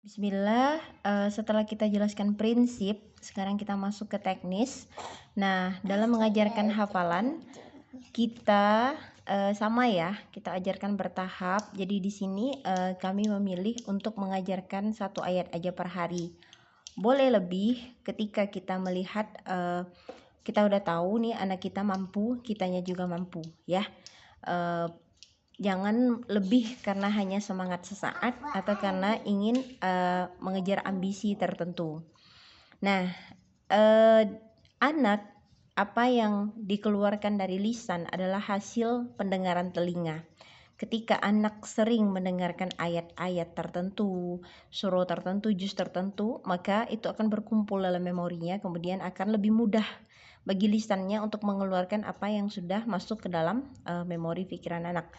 Bismillah, setelah kita jelaskan prinsip, sekarang kita masuk ke teknis. Nah, dalam mengajarkan hafalan, kita sama ya, kita ajarkan bertahap. Jadi di sini kami memilih untuk mengajarkan 1 ayat aja per hari. Boleh lebih ketika kita melihat kita udah tahu nih anak kita mampu, kitanya juga mampu ya. Jangan lebih karena hanya semangat sesaat atau karena ingin mengejar ambisi tertentu. Nah, anak apa yang dikeluarkan dari lisan adalah hasil pendengaran telinga. Ketika anak sering mendengarkan ayat-ayat tertentu, surah tertentu, juz tertentu, maka itu akan berkumpul dalam memorinya, kemudian akan lebih mudah bagi lisannya untuk mengeluarkan apa yang sudah masuk ke dalam memori pikiran anak.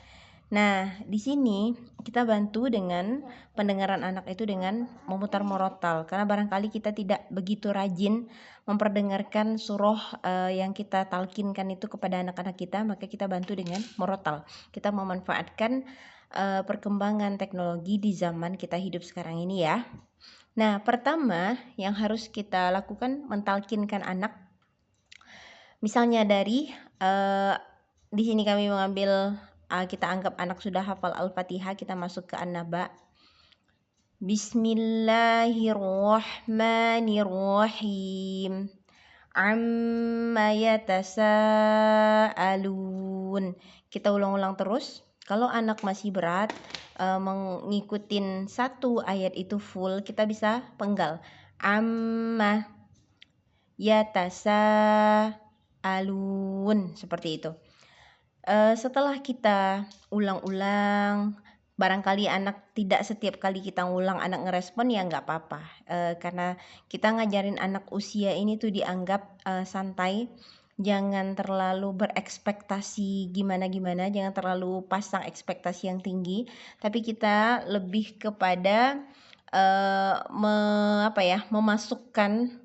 Nah, di sini kita bantu dengan pendengaran anak itu dengan memutar murotal, karena barangkali kita tidak begitu rajin memperdengarkan surah yang kita talkinkan itu kepada anak-anak kita, maka kita bantu dengan murotal. Kita memanfaatkan perkembangan teknologi di zaman kita hidup sekarang ini ya. Nah, pertama yang harus kita lakukan mentalkinkan anak. Misalnya dari di sini kami mengambil kita anggap anak sudah hafal Al-Fatihah, kita masuk ke An-Naba. Bismillahirrahmanirrahim. Amma yatasaalun. Kita ulang-ulang terus. Kalau anak masih berat mengikutin 1 ayat itu full, kita bisa penggal. Amma yatasaalun, seperti itu. Setelah kita ulang-ulang, barangkali anak tidak setiap kali kita ulang anak ngerespon, ya nggak apa-apa, karena kita ngajarin anak usia ini tuh dianggap santai, jangan terlalu berekspektasi gimana-gimana, jangan terlalu pasang ekspektasi yang tinggi, tapi kita lebih kepada memasukkan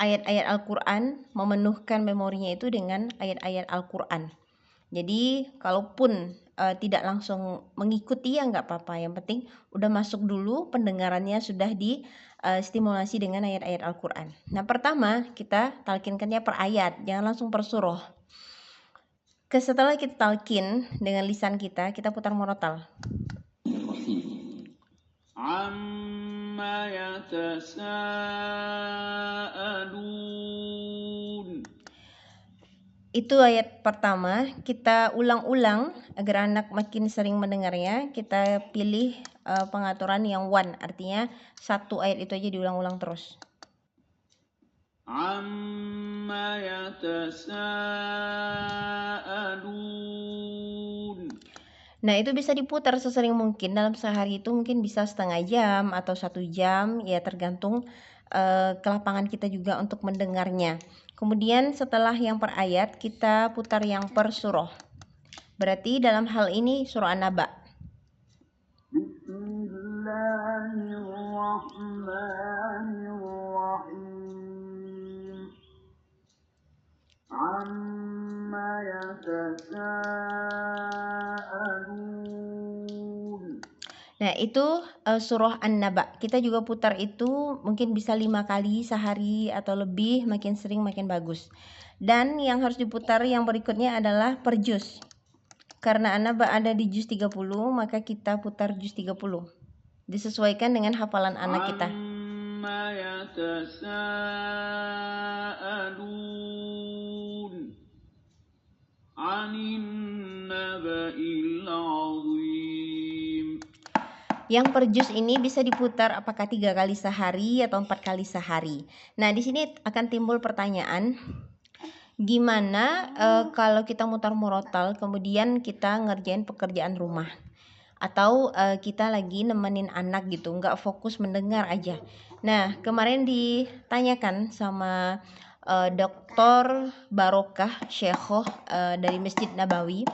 ayat-ayat Al-Quran, memenuhkan memorinya itu dengan ayat-ayat Al-Quran. Jadi kalaupun tidak langsung mengikuti ya nggak apa-apa, yang penting udah masuk dulu, pendengarannya sudah distimulasi dengan ayat-ayat Al-Quran. Nah, pertama kita talkinkannya per ayat, jangan langsung per surah. Setelah kita talkin dengan lisan kita putar murotal. Amma yatasaalun. Itu ayat pertama, kita ulang-ulang agar anak makin sering mendengarnya. Kita pilih pengaturan yang one, artinya 1 ayat itu aja diulang-ulang terus. Amma yatasaalun. Nah, itu bisa diputar sesering mungkin, dalam sehari itu mungkin bisa setengah jam atau 1 jam, ya tergantung kelapangan kita juga untuk mendengarnya. Kemudian setelah yang per ayat, kita putar yang per surah. Berarti dalam hal ini surah An-Naba. Bismillahirrahmanirrahim. Amma yatasaalun. Nah, itu surah An-Naba. Kita juga putar itu mungkin bisa 5 kali sehari atau lebih, makin sering makin bagus. Dan yang harus diputar yang berikutnya adalah per juz. Karena An-Naba ada di juz 30, maka kita putar juz 30. Disesuaikan dengan hafalan anak kita. Amma yatasaalun. Anin naba'il azim. Yang per juz ini bisa diputar apakah 3 kali sehari atau 4 kali sehari. Nah, di sini akan timbul pertanyaan, gimana kalau kita mutar murotal kemudian kita ngerjain pekerjaan rumah, atau kita lagi nemenin anak gitu, nggak fokus mendengar aja. Nah, kemarin ditanyakan sama Dr. Barokah Syekhoh dari Masjid Nabawi,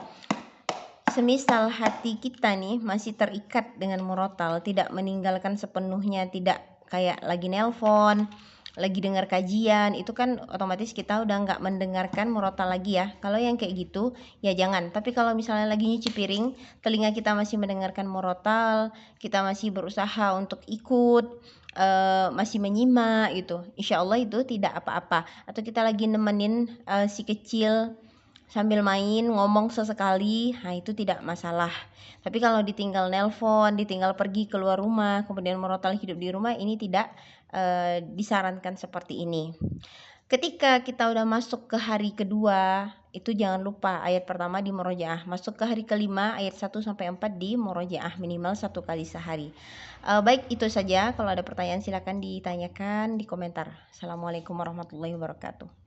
semisal hati kita nih masih terikat dengan murotal, tidak meninggalkan sepenuhnya, tidak kayak lagi nelpon lagi dengar kajian, itu kan otomatis kita udah nggak mendengarkan murotal lagi ya. Kalau yang kayak gitu ya jangan. Tapi kalau misalnya lagi nyuci piring, telinga kita masih mendengarkan murotal, kita masih berusaha untuk ikut, masih menyimak gitu, insya Allah itu tidak apa-apa. Atau kita lagi nemenin si kecil sambil main ngomong sesekali, nah itu tidak masalah. Tapi kalau ditinggal nelpon, ditinggal pergi keluar rumah, kemudian murotal hidup di rumah, ini tidak disarankan seperti ini. Ketika kita udah masuk ke hari kedua, itu jangan lupa ayat pertama di murojaah. Masuk ke hari kelima, ayat 1-4 di murojaah minimal 1 kali sehari. Baik, itu saja. Kalau ada pertanyaan silakan ditanyakan di komentar. Assalamualaikum warahmatullahi wabarakatuh.